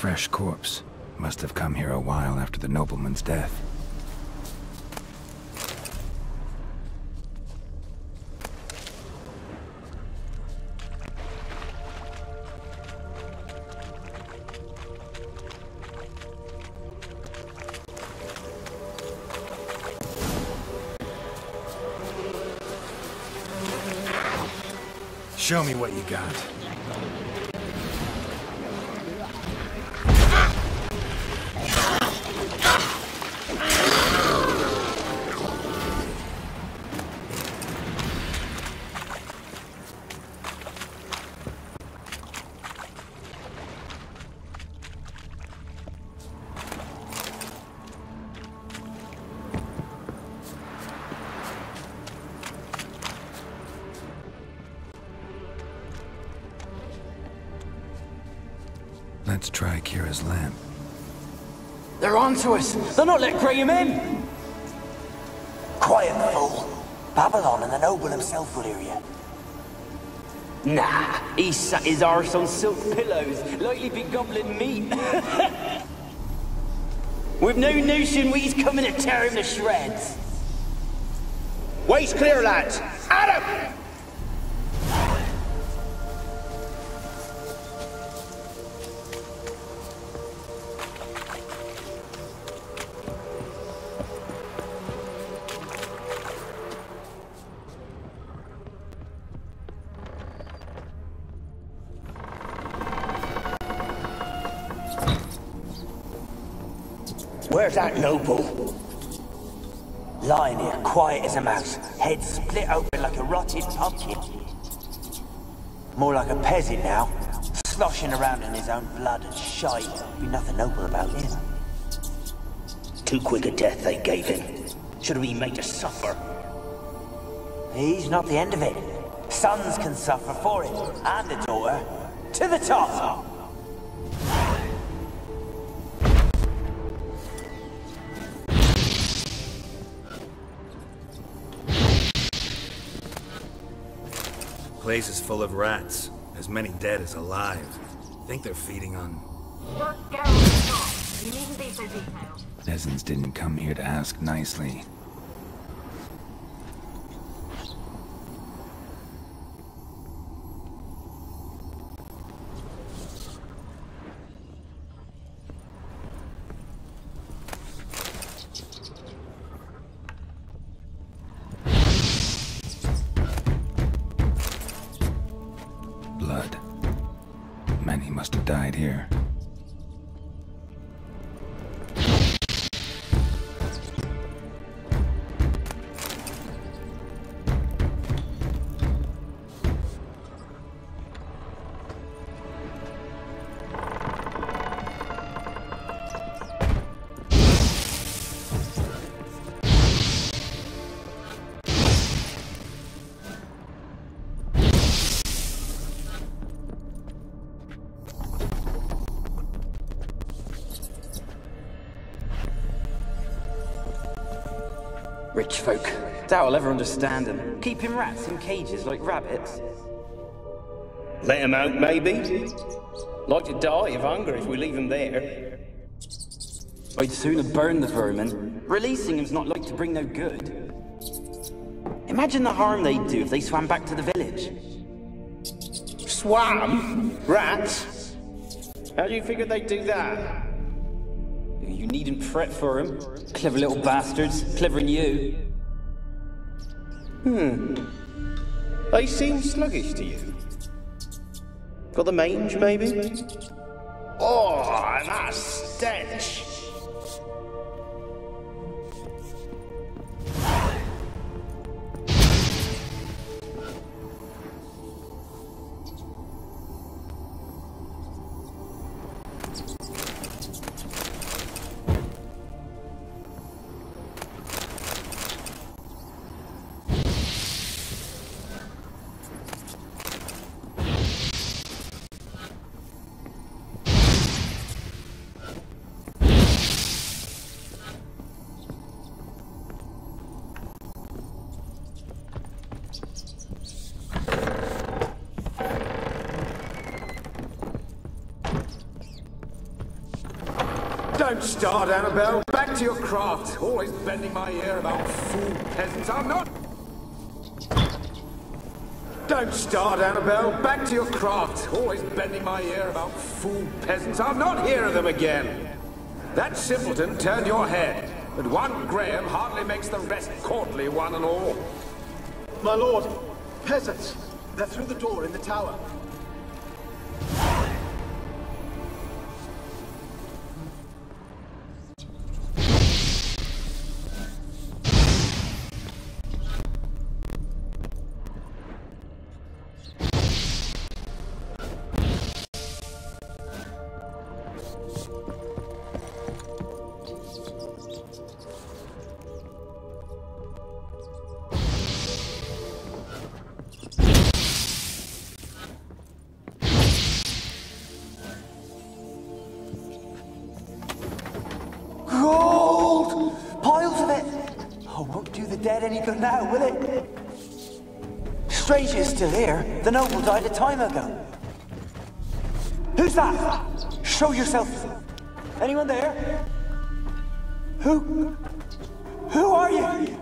fresh corpse. Must have come here a while after the nobleman's death. Show me what you got. Let's try Kira's lamp. They're onto us! They're not letting Graham in! Quiet, fool. Babylon and the noble himself will hear you. Nah, he sat his arse on silk pillows, likely be gobbling meat. With no notion we's coming to tear him to shreds. Way's clear, lads! At him! Where's that noble? Lying here, quiet as a mouse, head split open like a rotted pumpkin. More like a peasant now, sloshing around in his own blood and shite. Be nothing noble about him. Too quick a death they gave him. Should have been made to suffer. He's not the end of it. Sons can suffer for it, and a daughter. To the top! Place is full of rats. As many dead as alive. Think they're feeding on... Don't go on the top. You needn't be so detailed. Peasants didn't come here to ask nicely. Blood. Many must have died here. Rich folk. Doubt I'll ever understand them. Keeping rats in cages like rabbits. Let him out, maybe? Like to die of hunger if we leave him there. I'd sooner burn the vermin. Releasing him's not like to bring no good. Imagine the harm they'd do if they swam back to the village. Swam? Rats? How do you figure they'd do that? You needn't fret for him. Clever little bastards. Clever than you. They seem sluggish to you. Got the mange, maybe? Oh, that stench! Don't start, Annabelle. Back to your craft. Always bending my ear about fool peasants. I'm not... Don't start, Annabelle. Back to your craft. Always bending my ear about fool peasants. I'll not hear of them again. That simpleton turned your head, but one Graham hardly makes the rest courtly, one and all. My lord, peasants. They're through the door in the tower. Gold! Piles of it! Oh, won't do the dead any good now, will it? Strange it's still here. The noble died a time ago. Who's that? Show yourself. Anyone there? Who are you?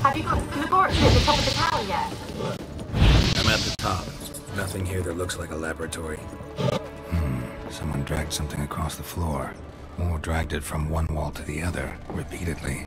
Have you got to the laboratory at the top of the tower yet? I'm at the top. Nothing here that looks like a laboratory. Someone dragged something across the floor. Or dragged it from one wall to the other, repeatedly.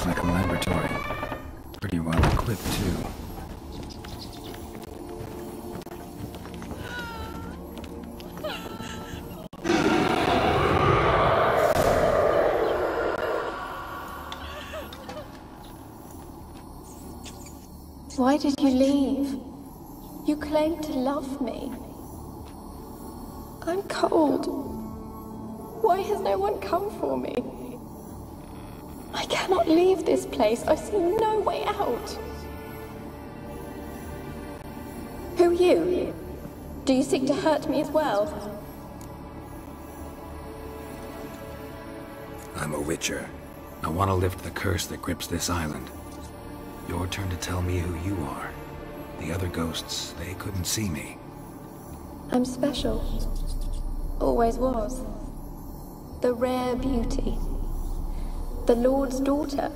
Like a laboratory. Pretty well equipped, too. Why did you leave? You claimed to love me. I'm cold. Why has no one come for me? I cannot leave this place. I see no way out. Who are you? Do you seek to hurt me as well? I'm a witcher. I want to lift the curse that grips this island. Your turn to tell me who you are. The other ghosts, they couldn't see me. I'm special. Always was. The rare beauty. The Lord's daughter.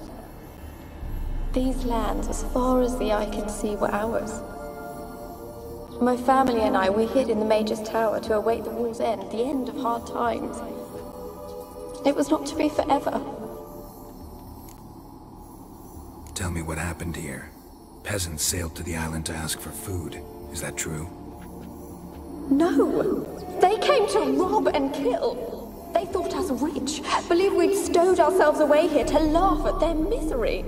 These lands, as far as the eye can see, were ours. My family and I, we hid in the Major's Tower to await the war's end, the end of hard times. It was not to be forever. Tell me what happened here. Peasants sailed to the island to ask for food. Is that true? No! They came to rob and kill. They thought us rich, believed we'd stowed ourselves away here to laugh at their misery.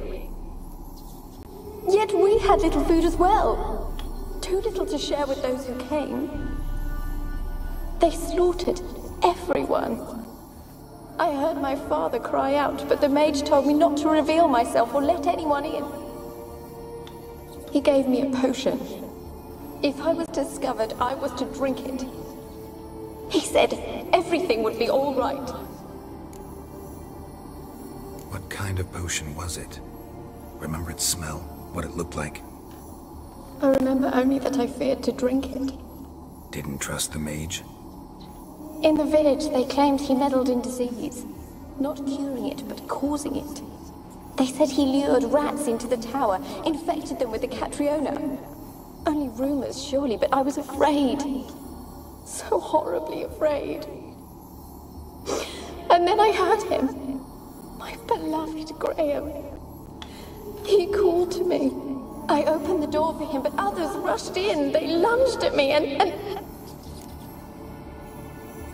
Yet we had little food as well. Too little to share with those who came. They slaughtered everyone. I heard my father cry out, but the mage told me not to reveal myself or let anyone in. He gave me a potion. If I was discovered, I was to drink it. He said everything would be all right. What kind of potion was it? Remember its smell? What it looked like? I remember only that I feared to drink it. Didn't trust the mage? In the village, they claimed he meddled in disease. Not curing it, but causing it. They said he lured rats into the tower, infected them with the Catriona. Only rumors, surely, but I was afraid. So horribly afraid. And then I heard him. My beloved Graham. He called to me. I opened the door for him, but others rushed in. They lunged at me and...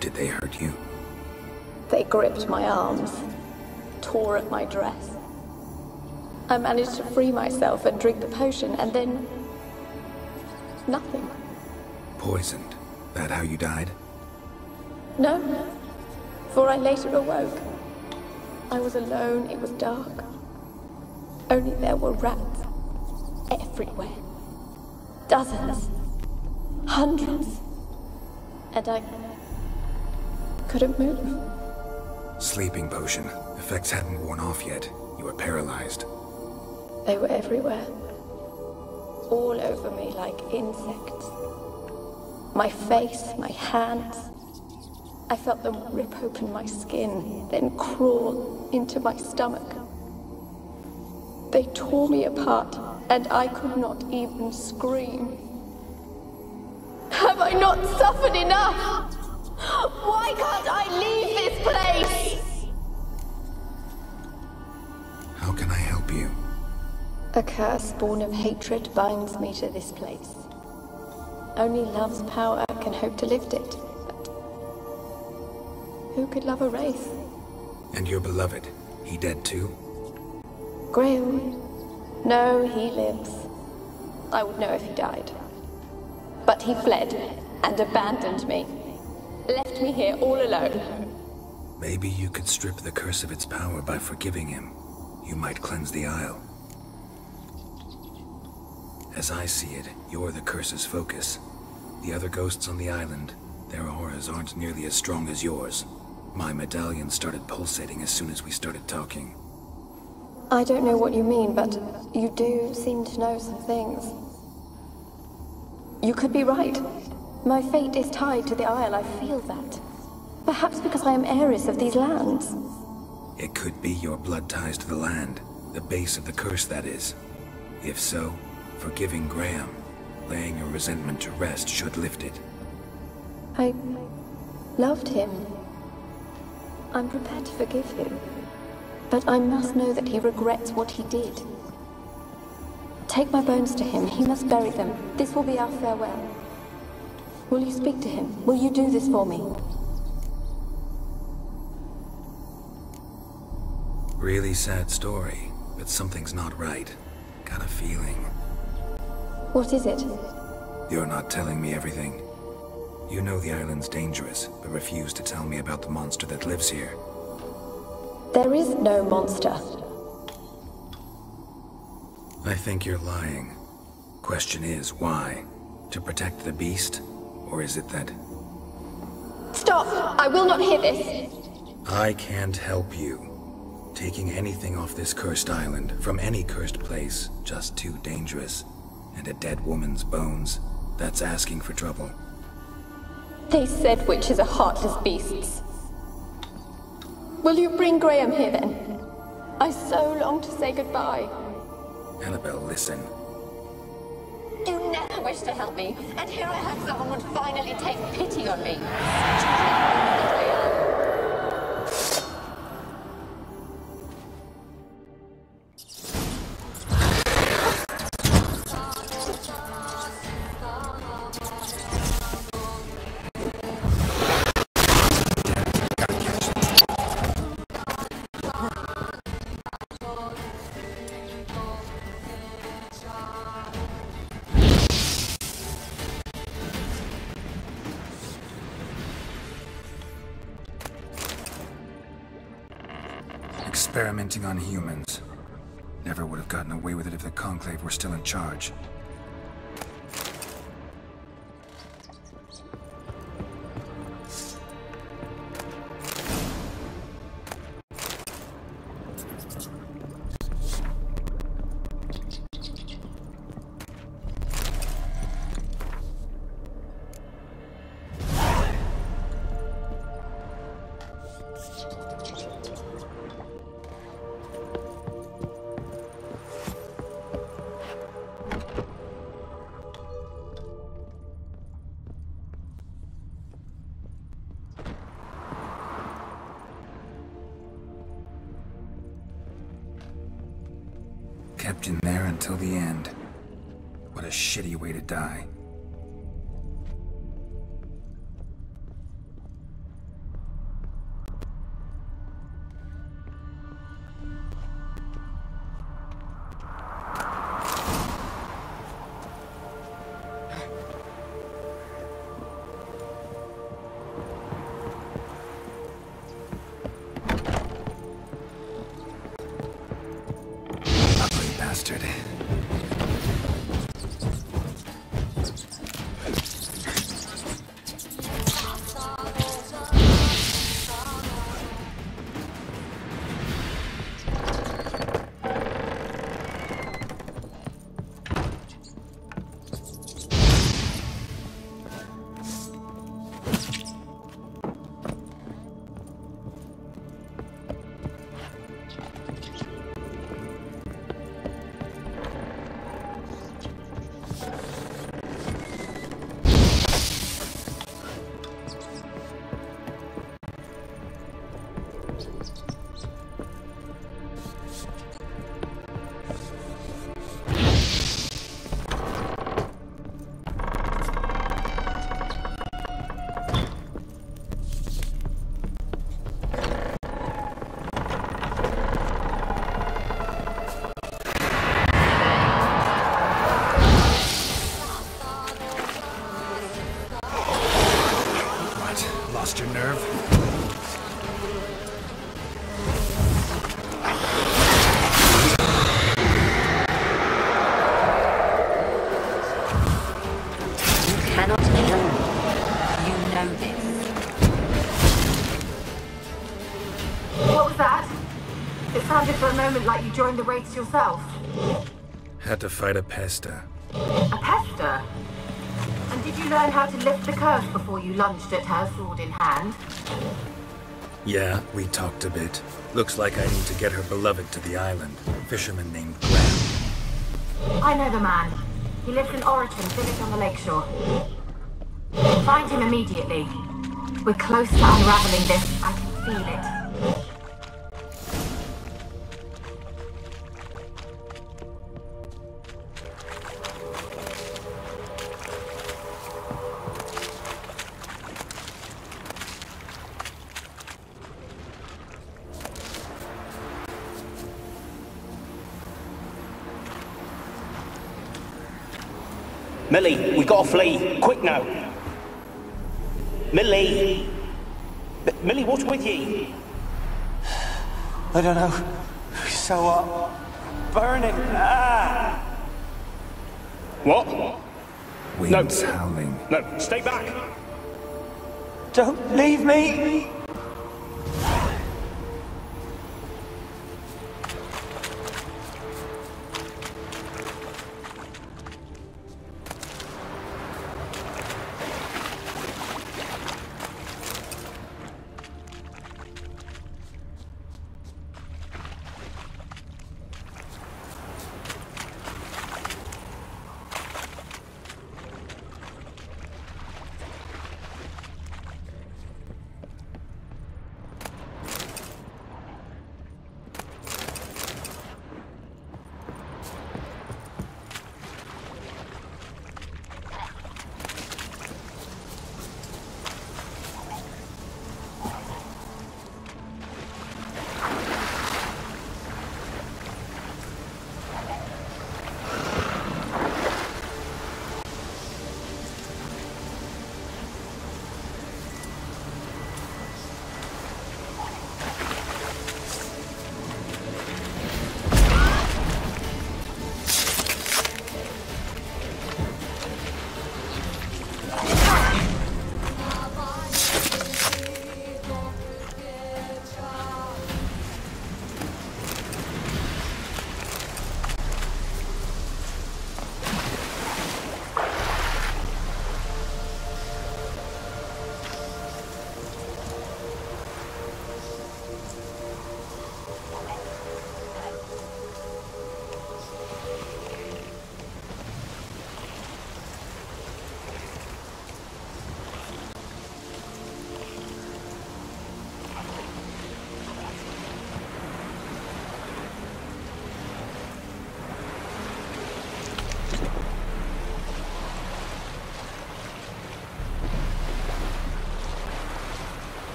Did they hurt you? They gripped my arms, tore at my dress. I managed to free myself and drink the potion, and then... nothing. Poisoned? That how you died? No, for I later awoke. I was alone, it was dark. Only there were rats. Everywhere. Dozens. Hundreds. And I couldn't move. Sleeping potion. Effects hadn't worn off yet. You were paralyzed. They were everywhere. All over me like insects. My face, my hands. I felt them rip open my skin, then crawl into my stomach. They tore me apart, and I could not even scream. Have I not suffered enough? Why can't I leave this place? How can I help you? A curse born of hatred binds me to this place. Only love's power can hope to lift it. But who could love a wraith? And your beloved, he dead too? Graham? No, he lives. I would know if he died. But he fled and abandoned me. Left me here all alone. Maybe you could strip the curse of its power by forgiving him. You might cleanse the Isle. As I see it, you're the curse's focus. The other ghosts on the island, their auras aren't nearly as strong as yours. My medallion started pulsating as soon as we started talking. I don't know what you mean, but you do seem to know some things. You could be right. My fate is tied to the Isle, I feel that. Perhaps because I am heiress of these lands. It could be your blood ties to the land, the base of the curse, that is. If so, forgiving Graham, laying your resentment to rest should lift it. I loved him. I'm prepared to forgive him. But I must know that he regrets what he did. Take my bones to him. He must bury them. This will be our farewell. Will you speak to him? Will you do this for me? Really sad story, but something's not right. Got a feeling. What is it? You're not telling me everything. You know the island's dangerous, but refuse to tell me about the monster that lives here. There is no monster. I think you're lying. Question is, why? To protect the beast? Or is it that... Stop! I will not hear this! I can't help you. Taking anything off this cursed island, from any cursed place, just too dangerous. And a dead woman's bones, that's asking for trouble. They said witches are heartless beasts. Will you bring Graham here then? I so long to say goodbye. Annabelle, listen. You never wished to help me, and here I had someone would finally take pity on me. Experimenting on humans. Never would have gotten away with it if the Conclave were still in charge. kept in there until the end. What a shitty way to die. Bastard. Lost your nerve? You cannot kill me. You know this. What was that? It sounded for a moment like you joined the raids yourself. Had to fight a pester. A pester? And did you learn how to lift the curse before you lunged at her, sword in hand? Yeah, we talked a bit. Looks like I need to get her beloved to the island. Fisherman named Graham. I know the man. He lives in Oriton, village on the lakeshore. Find him immediately. We're close to unraveling this. I can feel it. Millie, we gotta flee. Quick now. Millie! Millie, what's with ye? I don't know. So, burning. Ah! What? Winds howling. No, stay back. Don't leave me!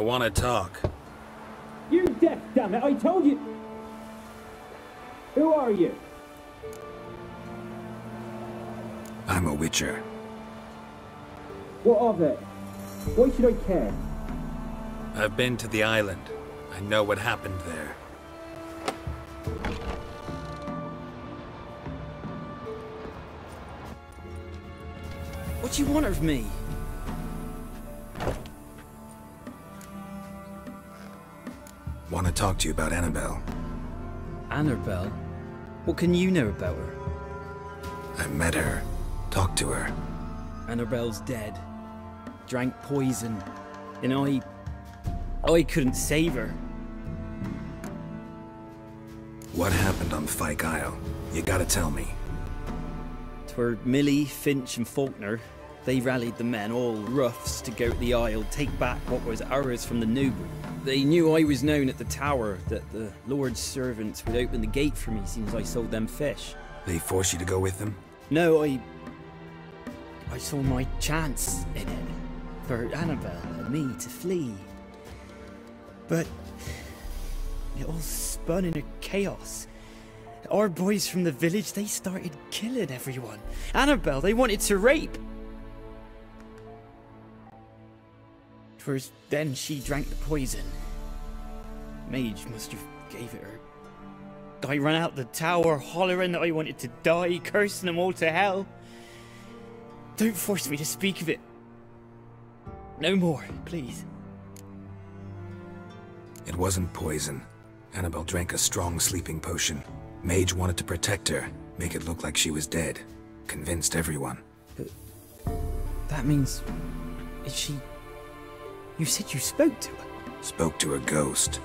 want to talk. You're deaf, damn it! I told you! Who are you? I'm a witcher. What of it? Why should I care? I've been to the island. I know what happened there. What do you want of me? Want to talk to you about Annabelle. Annabelle? What can you know about her? I met her. Talked to her. Annabelle's dead. Drank poison. And I couldn't save her. What happened on Fyke Isle? You gotta tell me. 'Twere Millie, Finch and Faulkner. They rallied the men, all roughs, to go to the Isle, take back what was ours from the noble. They knew I was known at the tower, that the Lord's servants would open the gate for me since I sold them fish. They forced you to go with them? No, I saw my chance in it, for Annabelle and me to flee. But it all spun into chaos. Our boys from the village, they started killing everyone. Annabelle, they wanted to rape. 'Twas then she drank the poison. Mage must have gave it her. I ran out the tower, hollering that I wanted to die, cursing them all to hell. Don't force me to speak of it. No more, please. It wasn't poison. Annabelle drank a strong sleeping potion. Mage wanted to protect her, make it look like she was dead. Convinced everyone. But that means... is she... You said you spoke to her? Spoke to a ghost.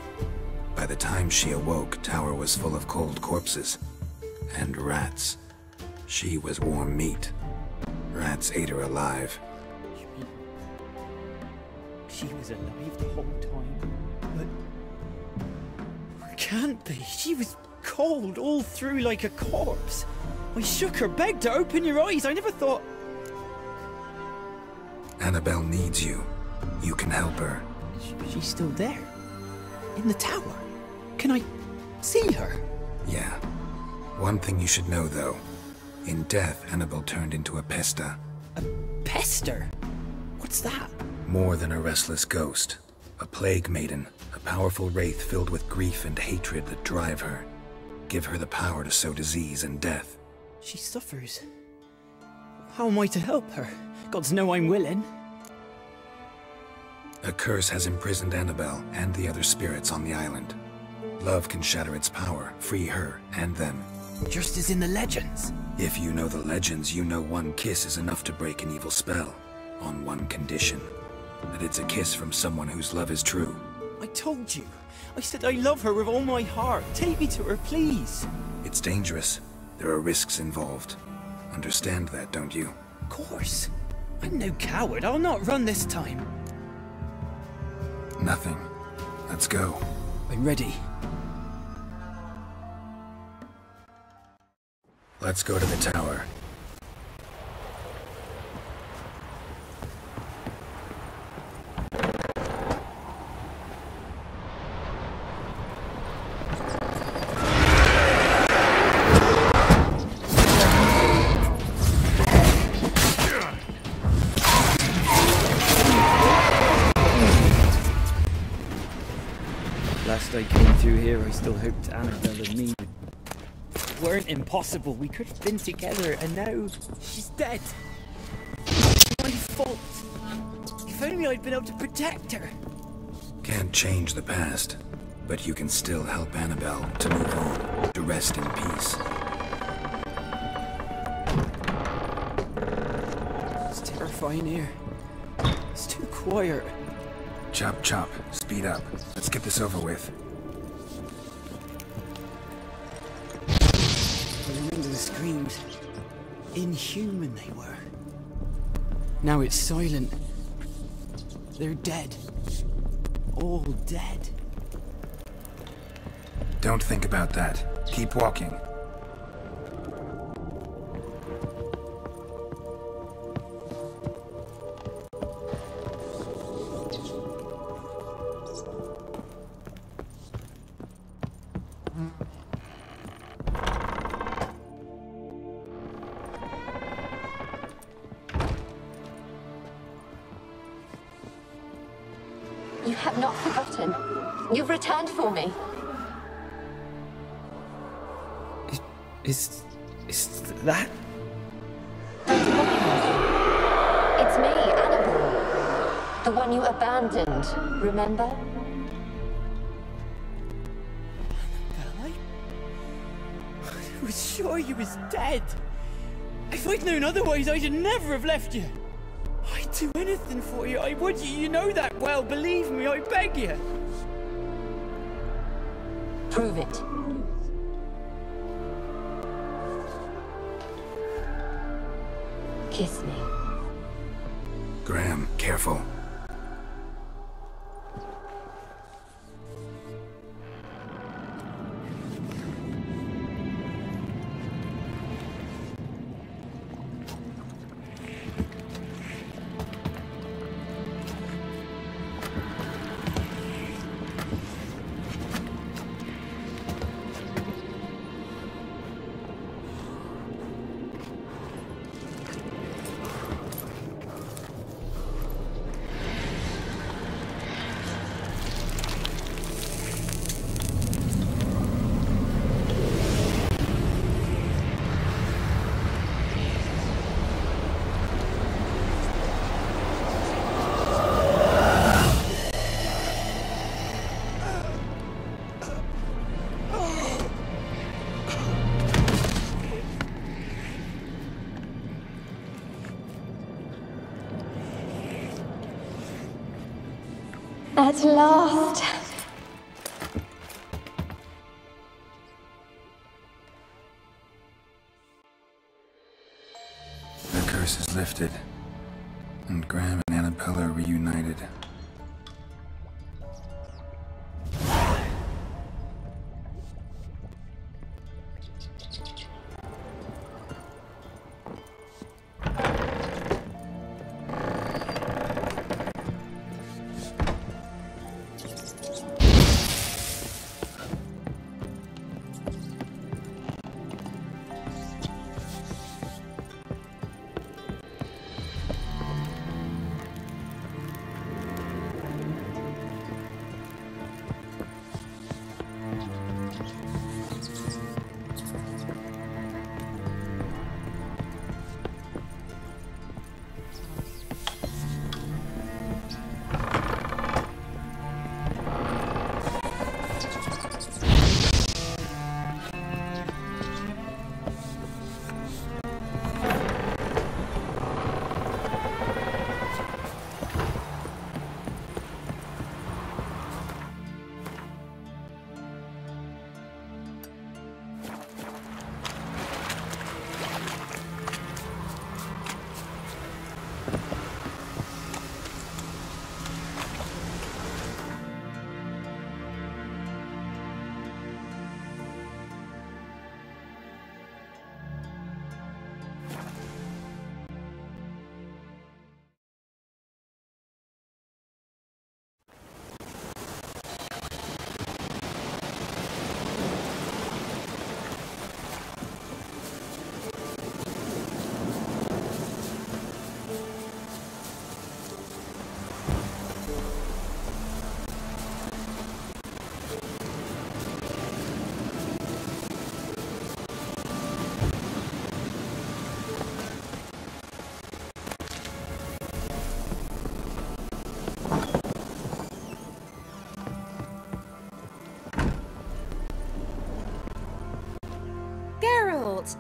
By the time she awoke, tower was full of cold corpses. And rats. She was warm meat. Rats ate her alive. You mean... she was alive the whole time? But... can't be. She was cold all through like a corpse. I shook her, begged her, open your eyes. I never thought... Annabelle needs you. You can help her. She's still there? In the tower? Can I see her? Yeah. One thing you should know, though. In death, Annabelle turned into a pesta. A pester? What's that? More than a restless ghost. A plague maiden. A powerful wraith filled with grief and hatred that drive her. Give her the power to sow disease and death. She suffers. How am I to help her? Gods know I'm willing. A curse has imprisoned Annabelle and the other spirits on the island. Love can shatter its power, free her and them. Just as in the legends. If you know the legends, you know one kiss is enough to break an evil spell. On one condition. That it's a kiss from someone whose love is true. I told you. I said I love her with all my heart. Take me to her, please. It's dangerous. There are risks involved. Understand that, don't you? Of course. I'm no coward. I'll not run this time. Nothing. Let's go. I'm ready. Let's go to the tower. Last I came through here, I still hoped Annabelle and me weren't impossible. We could have been together, and now she's dead. It's my fault. If only I'd been able to protect her. Can't change the past, but you can still help Annabelle to move on, to rest in peace. It's terrifying here. It's too quiet. Chop, chop. Speed up. Let's get this over with. I remember the screams. Inhuman they were. Now it's silent. They're dead. All dead. Don't think about that. Keep walking. have not forgotten. You've returned for me. Is that? It's me, Annabelle. The one you abandoned, remember? I was sure you was dead. If I'd known otherwise, I'd never have left you. I'd do anything for you. I would. You know that well. Believe me, I beg you. Prove it. Kiss me. Graham, careful. At last. The curse is lifted, and Graham and Annabelle are reunited.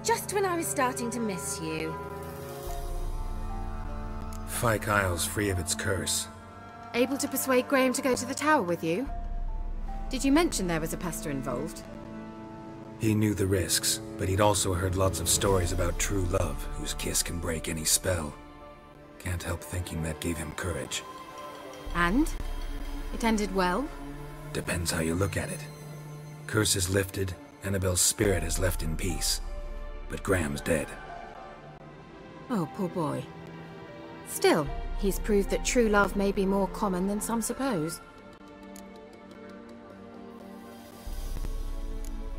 Just when I was starting to miss you. Fyke Isle's free of its curse. Able to persuade Graham to go to the tower with you? Did you mention there was a pester involved? He knew the risks, but he'd also heard lots of stories about true love, whose kiss can break any spell. Can't help thinking that gave him courage. And? It ended well? Depends how you look at it. Curse is lifted, Annabelle's spirit is left in peace. But Graham's dead. Oh, poor boy. Still, he's proved that true love may be more common than some suppose.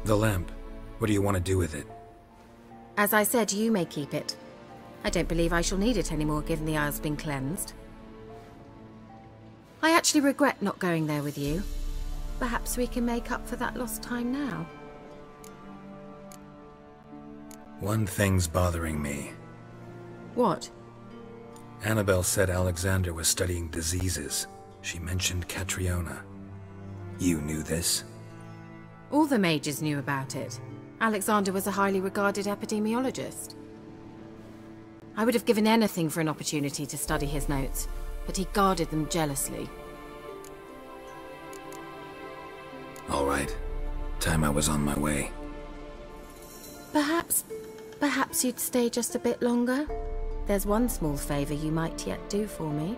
The lamp. What do you want to do with it? As I said, you may keep it. I don't believe I shall need it anymore, given the Isle's been cleansed. I actually regret not going there with you. Perhaps we can make up for that lost time now. One thing's bothering me. What? Annabelle said Alexander was studying diseases. She mentioned Catriona. You knew this? All the mages knew about it. Alexander was a highly regarded epidemiologist. I would have given anything for an opportunity to study his notes, but he guarded them jealously. All right. Time I was on my way. Perhaps you'd stay just a bit longer? There's one small favor you might yet do for me.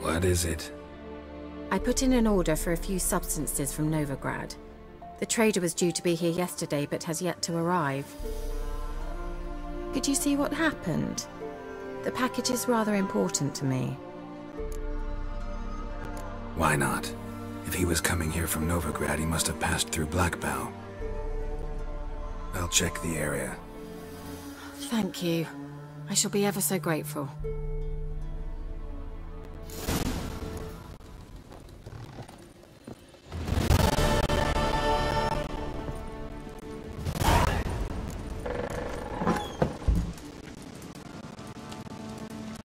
What is it? I put in an order for a few substances from Novigrad. The trader was due to be here yesterday, but has yet to arrive. Could you see what happened? The package is rather important to me. Why not? If he was coming here from Novigrad, he must have passed through Blackbow. I'll check the area. Thank you. I shall be ever so grateful.